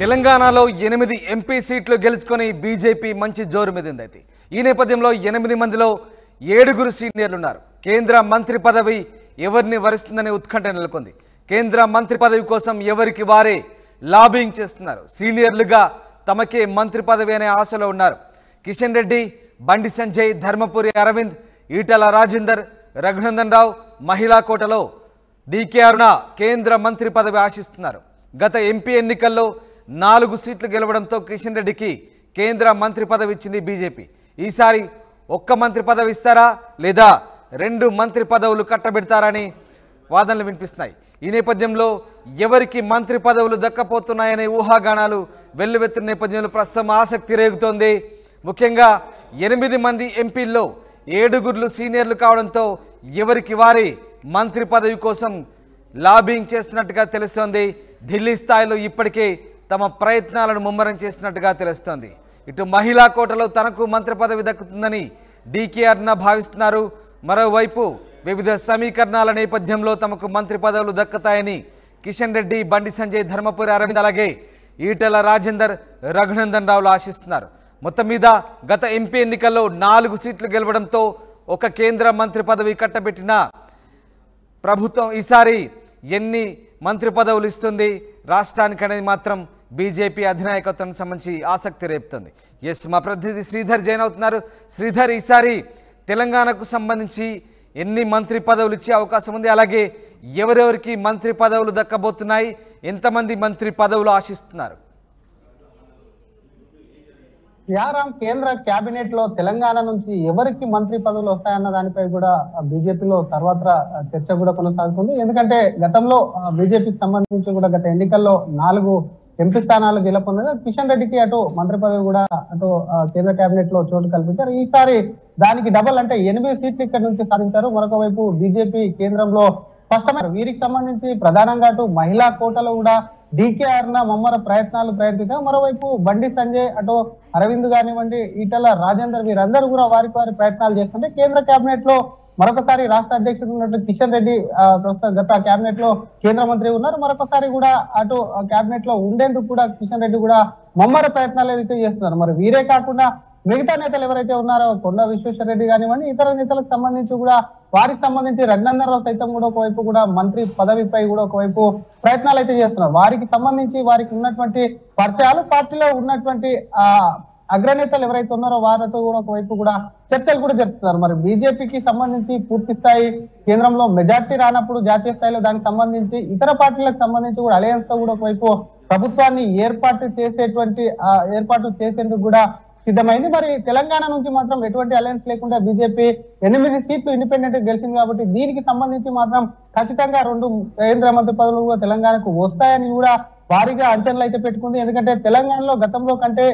తెలంగాణలో 8 ఎంపీ సీట్లు గెలుచుకొని బీజేపీ మంచి జోరు మీదింది. అయితే ఈ నేపథ్యంలో 8 మందిలో 7 సీనియర్లు ఉన్నారు. కేంద్ర మంత్రి పదవి ఎవరిని వరిస్తుందనే ఉత్కంఠ నెలకొంది. కేంద్ర మంత్రి పదవి కోసం ఎవరికి వారే లాబింగ్ చేస్తున్నారు. సీనియర్లుగా తమకే మంత్రి పదవి అనే ఆశలో ఉన్నారు. కిషన్ రెడ్డి, బండి సంజయ్, ధర్మపురి అరవింద్, ఈటల రాజేందర్, రఘునందన్ రావు మహిళా కోటలో డీకేఆర్న కేంద్ర మంత్రి పదవి ఆశిస్తున్నారు. గత ఎంపీ ఎన్నికల్లో 4 సీట్లు గెలవడంతో కిషన్ రెడ్డికి కేంద్ర మంత్రి పదవి ఇచ్చింది బీజేపీ. ఈసారి ఒక్క మంత్రి పదవి ఇస్తారా లేదా 2 మంత్రి పదవులు కట్టబెడతారని వాదనలు వినిపిస్తున్నాయి. ఈ నేపథ్యంలో ఎవరికి మంత్రి పదవులు దక్కపోతున్నాయనే ఊహాగానాలు వెల్లువెత్తిన నేపథ్యంలో ప్రస్తుతం ఆసక్తి రేగుతోంది. ముఖ్యంగా 8 మంది ఎంపీల్లో 7 సీనియర్లు కావడంతో ఎవరికి వారి మంత్రి పదవి కోసం లాబింగ్ చేస్తున్నట్టుగా తెలుస్తోంది. ఢిల్లీ స్థాయిలో ఇప్పటికే తమ ప్రయత్నాలను ముమ్మరం చేసినట్టుగా తెలుస్తోంది. ఇటు మహిళా కోటలో తనకు మంత్రి పదవి దక్కుతుందని డీకేఆర్న భావిస్తున్నారు. మరోవైపు వివిధ సమీకరణాల నేపథ్యంలో తమకు మంత్రి పదవులు దక్కుతాయని కిషన్ రెడ్డి, బండి సంజయ్, ధర్మపురి అరవింద్, అలాగే ఈటల రాజేందర్, రఘునందన్ రావులు ఆశిస్తున్నారు. మొత్తం మీద గత ఎంపీ ఎన్నికల్లో 4 సీట్లు గెలవడంతో ఒక కేంద్ర మంత్రి పదవి కట్టబెట్టిన ప్రభుత్వం ఈసారి ఎన్ని మంత్రి పదవులు ఇస్తుంది రాష్ట్రానికి అనేది మాత్రం బీజేపీ అధినాయకత్వానికి సంబంధించి ఆసక్తి రేపుతుంది. ఎస్, మా ప్రతినిధి శ్రీధర్ జాయిన్ అవుతున్నారు. శ్రీధర్, ఈసారి తెలంగాణకు సంబంధించి ఎన్ని మంత్రి పదవులు ఇచ్చే అవకాశం ఉంది, అలాగే ఎవరెవరికి మంత్రి పదవులు దక్కబోతున్నాయి, ఎంతమంది మంత్రి పదవులు ఆశిస్తున్నారు? యారామ్, కేంద్ర కేబినెట్ లో తెలంగాణ నుంచి ఎవరికి మంత్రి పదవులు వస్తాయన్న దానిపై కూడా బీజేపీలో సర్వత్రా చర్చ కూడా కొనసాగుతుంది. ఎందుకంటే గతంలో బీజేపీకి సంబంధించి కూడా గత ఎన్నికల్లో 4 ఎంపీ స్థానాలు గెలుపొందగా కిషన్ రెడ్డికి అటు మంత్రి పదవి కూడా అటు కేంద్ర కేబినెట్ లో చోటు కల్పించారు. ఈసారి దానికి డబల్ అంటే 8 సీట్లు ఇక్కడ నుంచి సాధించారు. మరొక వైపు బీజేపీ కేంద్రంలో స్పష్టమైన వీరికి సంబంధించి ప్రధానంగా అటు మహిళా కోటలో కూడా డీకేఆర్న ముమ్మర ప్రయత్నించారు. మరోవైపు బండి సంజయ్, అటు అరవింద్ కానివ్వండి, ఈటల రాజేందర్, వీరందరూ కూడా వారికి వారి ప్రయత్నాలు చేస్తుంటే కేంద్ర కేబినెట్ లో మరొకసారి రాష్ట్ర అధ్యక్షుడు ఉన్నట్టు కిషన్ రెడ్డి గత కేబినెట్ లో కేంద్ర మంత్రి ఉన్నారు. మరొకసారి కూడా అటు కేబినెట్ లో ఉండేందుకు కూడా కిషన్ రెడ్డి కూడా ముమ్మర ప్రయత్నాలు ఏదైతే చేస్తున్నారు. మరి వీరే కాకుండా మిగతా నేతలు ఎవరైతే ఉన్నారో కొండ విశ్వేశ్వర రెడ్డి కానివ్వండి, ఇతర నేతలకు సంబంధించి కూడా వారికి సంబంధించి రఘునందన్ రావు సైతం కూడా ఒకవైపు కూడా మంత్రి పదవిపై కూడా ఒకవైపు ప్రయత్నాలు అయితే చేస్తున్నారు. వారికి సంబంధించి వారికి ఉన్నటువంటి పరిచయాలు, పార్టీలో ఉన్నటువంటి అగ్రనేతలు ఎవరైతే ఉన్నారో వారితో కూడా ఒకవైపు కూడా చర్చలు కూడా జరుపుతున్నారు. మరి బీజేపీకి సంబంధించి పూర్తి స్థాయి కేంద్రంలో మెజార్టీ రానప్పుడు జాతీయ స్థాయిలో దానికి సంబంధించి ఇతర పార్టీలకు సంబంధించి కూడా అలయన్స్ తో కూడా ఒకవైపు ప్రభుత్వాన్ని ఏర్పాటు చేసేందుకు కూడా సిద్ధమైంది. మరి తెలంగాణ నుంచి మాత్రం ఎటువంటి అలయన్స్ లేకుండా బీజేపీ 8 సీట్లు ఇండిపెండెంట్ గెలిచింది కాబట్టి దీనికి సంబంధించి మాత్రం ఖచ్చితంగా 2 కేంద్ర మంత్రి పదవులు కూడా తెలంగాణకు వస్తాయని కూడా భారీగా అంచనాలు అయితే పెట్టుకుంది. ఎందుకంటే తెలంగాణలో గతంలో కంటే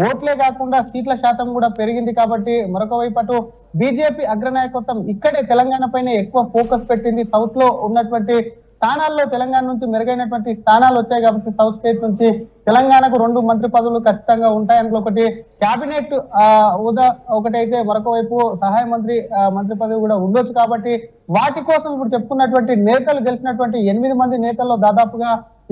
ఓట్లే కాకుండా సీట్ల శాతం కూడా పెరిగింది కాబట్టి మరొక వైపు అటు బీజేపీ అగ్రనాయకత్వం ఇక్కడే తెలంగాణ పైన ఎక్కువ ఫోకస్ పెట్టింది. సౌత్ లో ఉన్నటువంటి స్థానాల్లో తెలంగాణ నుంచి మెరుగైనటువంటి స్థానాలు వచ్చాయి కాబట్టి సౌత్ స్టేట్ నుంచి తెలంగాణకు 2 మంత్రి పదవులు ఖచ్చితంగా ఉంటాయి. అందులో ఒకటి కేబినెట్ హోదా, ఒకటైతే మరొక వైపు సహాయ మంత్రి పదవి కూడా ఉండొచ్చు. కాబట్టి వాటి కోసం ఇప్పుడు చెప్పుకున్నటువంటి నేతలు గెలిచినటువంటి 8 మంది నేతల్లో దాదాపుగా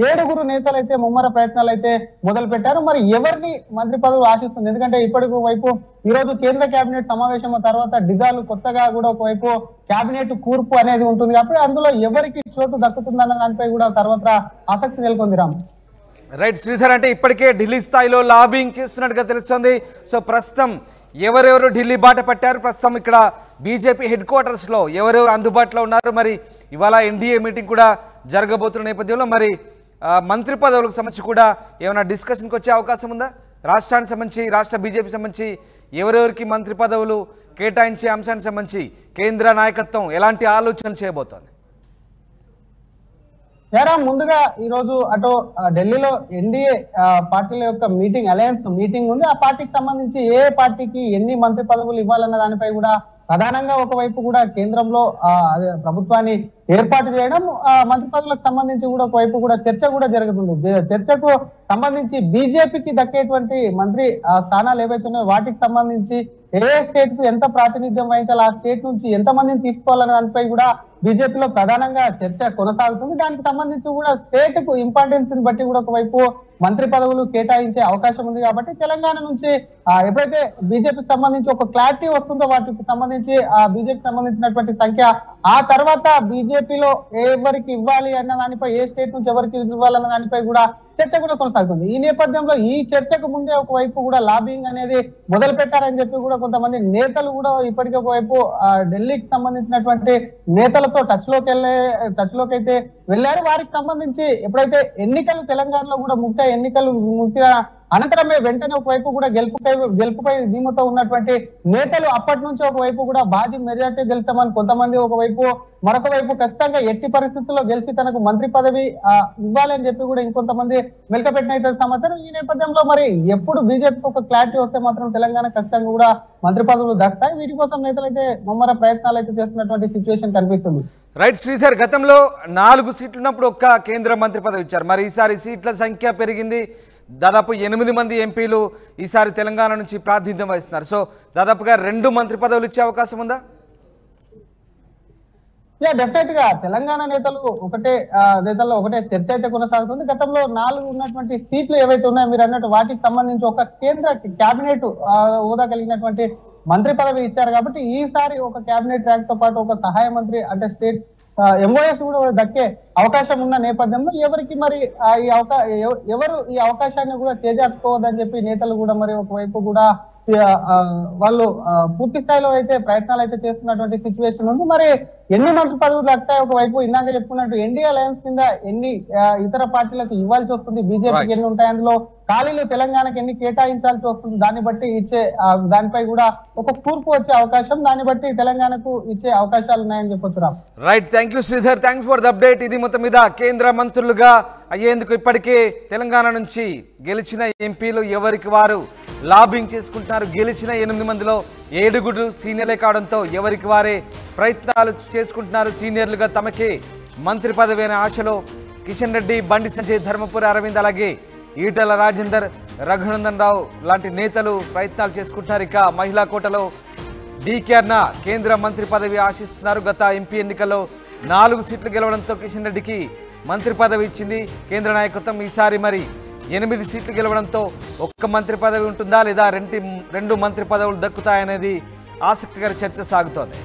7 నేతలు అయితే ముమ్మర ప్రయత్నాలు అయితే మొదలు పెట్టారు. మరి ఎవరిని మంత్రి పదవులు ఆశిస్తుంది? ఎందుకంటే ఇప్పటికి వైపు ఈ రోజు కేంద్ర కేబినెట్ సమావేశం తర్వాత డిజాలు కొత్తగా కూడా ఒకవైపు కేబినెట్ కూర్పు అనేది ఉంటుంది కాబట్టి అందులో ఎవరికి చోటు దక్కుతుందన్న దానిపై కూడా సర్వత్రా ఆసక్తి నెలకొంది. రామ్, రైట్ శ్రీధర్, అంటే ఇప్పటికే ఢిల్లీ స్థాయిలో లాబింగ్ చేస్తున్నట్టుగా తెలుస్తుంది. సో ప్రస్తుతం ఎవరెవరు ఢిల్లీ బాట పట్టారు, ప్రస్తుతం ఇక్కడ బీజేపీ హెడ్ క్వార్టర్స్లో ఎవరెవరు అందుబాటులో ఉన్నారు, మరి ఇవాళ ఎన్డీఏ మీటింగ్ కూడా జరగబోతున్న నేపథ్యంలో మరి మంత్రి పదవులకు సంబంధించి కూడా ఏమైనా డిస్కషన్కి వచ్చే అవకాశం ఉందా? రాష్ట్రానికి సంబంధించి, రాష్ట్ర బీజేపీ సంబంధించి ఎవరెవరికి మంత్రి పదవులు కేటాయించే అంశానికి సంబంధించి కేంద్ర నాయకత్వం ఎలాంటి ఆలోచనలు చేయబోతోంది? ముందుగా ఈ రోజు అటు ఢిల్లీలో ఎన్డీఏ పార్టీల యొక్క అలయన్స్ మీటింగ్ ఉంది. ఆ పార్టీకి సంబంధించి ఏ పార్టీకి ఎన్ని మంత్రి పదవులు ఇవ్వాలన్న దానిపై కూడా ప్రధానంగా ఒకవైపు కూడా కేంద్రంలో ప్రభుత్వాన్ని ఏర్పాటు చేయడం, మంత్రి పదవులకు సంబంధించి కూడా ఒకవైపు కూడా చర్చ కూడా జరుగుతుంది. చర్చకు సంబంధించి బీజేపీకి దక్కేటువంటి మంత్రి స్థానాలు ఏవైతే ఉన్నాయో వాటికి సంబంధించి ఏ స్టేట్ కు ఎంత ప్రాతినిధ్యం వహించాలి, ఆ స్టేట్ నుంచి ఎంత మందిని తీసుకోవాలనే దానిపై కూడా బీజేపీలో ప్రధానంగా చర్చ కొనసాగుతుంది. దానికి సంబంధించి కూడా స్టేట్ కు ఇంపార్టెన్స్ ని బట్టి కూడా ఒకవైపు మంత్రి పదవులు కేటాయించే అవకాశం ఉంది. కాబట్టి తెలంగాణ నుంచి ఎప్పుడైతే బీజేపీకి సంబంధించి ఒక క్లారిటీ వస్తుందో వాటికి సంబంధించి బీజేపీకి సంబంధించినటువంటి సంఖ్య, ఆ తర్వాత బీజేపీలో ఎవరికి ఇవ్వాలి అన్న దానిపై, ఏ స్టేట్ నుంచి ఎవరికి ఇవ్వాలన్న దానిపై కూడా చర్చ కూడా కొనసాగుతుంది. ఈ నేపథ్యంలో ఈ చర్చకు ముందే ఒకవైపు కూడా లాబింగ్ అనేది మొదలు పెట్టారని చెప్పి కూడా కొంతమంది నేతలు కూడా ఇప్పటికీ ఒకవైపు ఢిల్లీకి సంబంధించినటువంటి నేతలతో టచ్ లోకి అయితే వెళ్ళారు. వారికి సంబంధించి ఎప్పుడైతే ఎన్నికలు తెలంగాణలో కూడా ఎన్నికలు అనంతరమే వెంటనే ఒకవైపు కూడా గెలుపుపై ధీమతో ఉన్నటువంటి నేతలు అప్పటి నుంచి ఒకవైపు కూడా భారీ మెజార్టీ గెలుస్తామని కొంతమంది, ఒకవైపు మరొక వైపు ఖచ్చితంగా ఎట్టి పరిస్థితుల్లో గెలిచి తనకు మంత్రి పదవి ఇవ్వాలని చెప్పి కూడా ఇంకొంతమంది వెనుకపెట్టిన సమాచారం. ఈ నేపథ్యంలో మరి ఎప్పుడు బీజేపీకి ఒక క్లారిటీ వస్తే మాత్రం తెలంగాణ ఖచ్చితంగా కూడా మంత్రి పదవులు దక్కుతాయి. వీటి కోసం నేతలు అయితే ముమ్మర ప్రయత్నాలు అయితే చేస్తున్నటువంటి సిచ్యువేషన్ కనిపిస్తుంది. రైట్ శ్రీధర్, గతంలో 4 సీట్లు ఉన్నప్పుడు ఒక్క కేంద్ర మంత్రి పదవి ఇచ్చారు. మరి ఈసారి సీట్ల సంఖ్య పెరిగింది. దాదాపు 8 మంది ఎంపీలు ఈసారి తెలంగాణ నుంచి ప్రాతినిధ్యం వహిస్తున్నారు. సో దాదాపుగా 2 మంత్రి పదవులు ఇచ్చే అవకాశం ఉందా? డెఫినెట్ గా తెలంగాణ నేతల్లో ఒకటే చర్చ అయితే కొనసాగుతుంది. గతంలో 4 ఉన్నటువంటి సీట్లు ఏవైతే ఉన్నాయో మీరు అన్నట్టు వాటికి సంబంధించి ఒక కేంద్ర కేబినెట్ హోదా కలిగినటువంటి మంత్రి పదవి ఇచ్చారు. కాబట్టి ఈసారి ఒక కేబినెట్ ర్యాంక్ తో పాటు ఒక సహాయ మంత్రి అంటే స్టేట్ ఎంఓఎస్ కూడా దక్కే అవకాశం ఉన్న నేపథ్యంలో ఎవరికి మరి ఎవరు ఈ అవకాశాన్ని కూడా చేజార్చుకోవద్దని చెప్పి నేతలు కూడా మరి ఒకవైపు కూడా వాళ్ళు పూర్తి స్థాయిలో అయితే ప్రయత్నాలు అయితే చేస్తున్నటువంటి సిచ్యువేషన్ ఉంది. మరి ఎన్ని మంత్రి పదవులు దక్కుతాయి, ఒకవైపు ఇందాక చెప్పుకున్నట్టు ఎన్డీఏ అలయన్స్ కింద ఎన్ని ఇతర పార్టీలకు ఇవ్వాల్సి వస్తుంది, బీజేపీకి ఎన్ని ఉంటాయి, అందులో ఖాళీలు తెలంగాణకి ఎన్ని కేటాయించాల్సి వస్తుంది, దాన్ని బట్టి ఇచ్చే దానిపై కూడా ఒక కూర్పు వచ్చే అవకాశం, దాన్ని బట్టి తెలంగాణకు ఇచ్చే అవకాశాలు ఉన్నాయని చెప్పొచ్చు. Ram right, thank you Sridhar, thanks for the update. ఇది మొత్తం మీద కేంద్ర మంత్రులుగా అయ్యేందుకు ఇప్పటికే తెలంగాణ నుంచి గెలిచిన ఎంపీలు ఎవరికి వారు లాబింగ్ చేసుకుంటున్నారు. గెలిచిన 8 మందిలో 7 సీనియర్లే కావడంతో ఎవరికి వారే ప్రయత్నాలు చేసుకుంటున్నారు. సీనియర్లుగా తమకే మంత్రి పదవి అనే ఆశలో కిషన్ రెడ్డి, బండి సంజయ్, ధర్మపురి అరవింద్, అలాగే ఈటల రాజేందర్, రఘునందన్ రావు లాంటి నేతలు ప్రయత్నాలు చేసుకుంటున్నారు. ఇక మహిళా కోటలో డీకేఆర్న కేంద్ర మంత్రి పదవి ఆశిస్తున్నారు. గత ఎంపీ ఎన్నికల్లో 4 సీట్లు గెలవడంతో కిషన్ రెడ్డికి మంత్రి పదవి ఇచ్చింది కేంద్ర నాయకత్వం. ఈసారి మరి 8 సీట్లు గెలవడంతో ఒక్క మంత్రి పదవి ఉంటుందా లేదా 2 మంత్రి పదవులు దక్కుతాయనేది ఆసక్తికర చర్చ సాగుతోంది.